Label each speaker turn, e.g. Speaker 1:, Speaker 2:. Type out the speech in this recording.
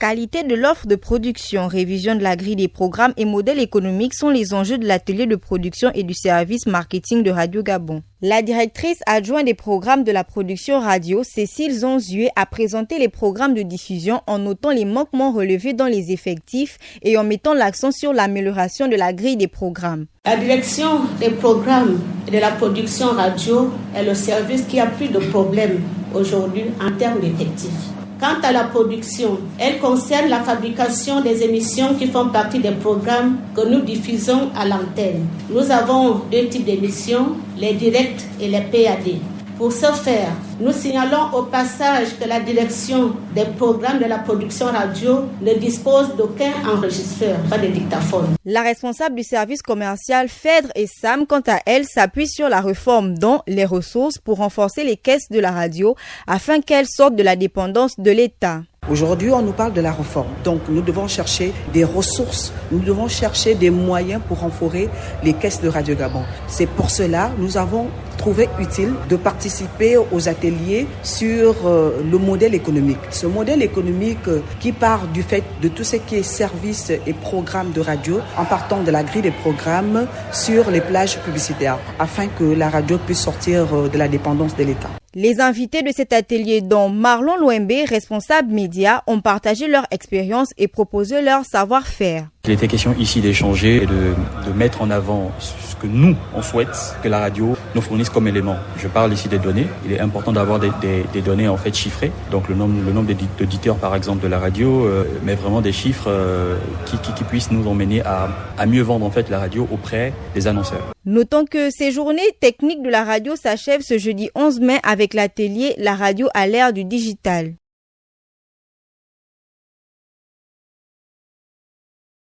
Speaker 1: Qualité de l'offre de production, révision de la grille des programmes et modèles économiques sont les enjeux de l'atelier de production et du service marketing de Radio Gabon. La directrice adjointe des programmes de la production radio, Cécile Zonzué, a présenté les programmes de diffusion en notant les manquements relevés dans les effectifs et en mettant l'accent sur l'amélioration de la grille des programmes.
Speaker 2: La direction des programmes et de la production radio est le service qui a plus de problèmes aujourd'hui en termes d'effectifs. Quant à la production, elle concerne la fabrication des émissions qui font partie des programmes que nous diffusons à l'antenne. Nous avons 2 types d'émissions, les directs et les PAD. Pour ce faire, nous signalons au passage que la direction des programmes de la production radio ne dispose d'aucun enregistreur, pas de dictaphone.
Speaker 1: La responsable du service commercial Phèdre et Sam, quant à elle, s'appuie sur la réforme dont les ressources pour renforcer les caisses de la radio afin qu'elles sortent de la dépendance de l'État.
Speaker 3: Aujourd'hui, on nous parle de la réforme. Donc, nous devons chercher des ressources, nous devons chercher des moyens pour renforcer les caisses de Radio Gabon. C'est pour cela que nous avons trouvé utile de participer aux ateliers sur le modèle économique. Ce modèle économique qui part du fait de tout ce qui est services et programmes de radio, en partant de la grille des programmes sur les plages publicitaires, afin que la radio puisse sortir de la dépendance de l'État.
Speaker 1: Les invités de cet atelier, dont Marlon Louembe, responsable média, ont partagé leur expérience et proposé leur savoir-faire.
Speaker 4: Il était question ici d'échanger et de mettre en avant ce que nous, on souhaite que la radio nous fournisse comme élément. Je parle ici des données. Il est important d'avoir des données en fait chiffrées. Donc le nombre d'auditeurs par exemple de la radio, mais vraiment des chiffres qui puissent nous emmener à mieux vendre en fait la radio auprès des annonceurs.
Speaker 1: Notons que ces journées techniques de la radio s'achèvent ce jeudi 11 mai avec l'atelier La radio à l'ère du digital.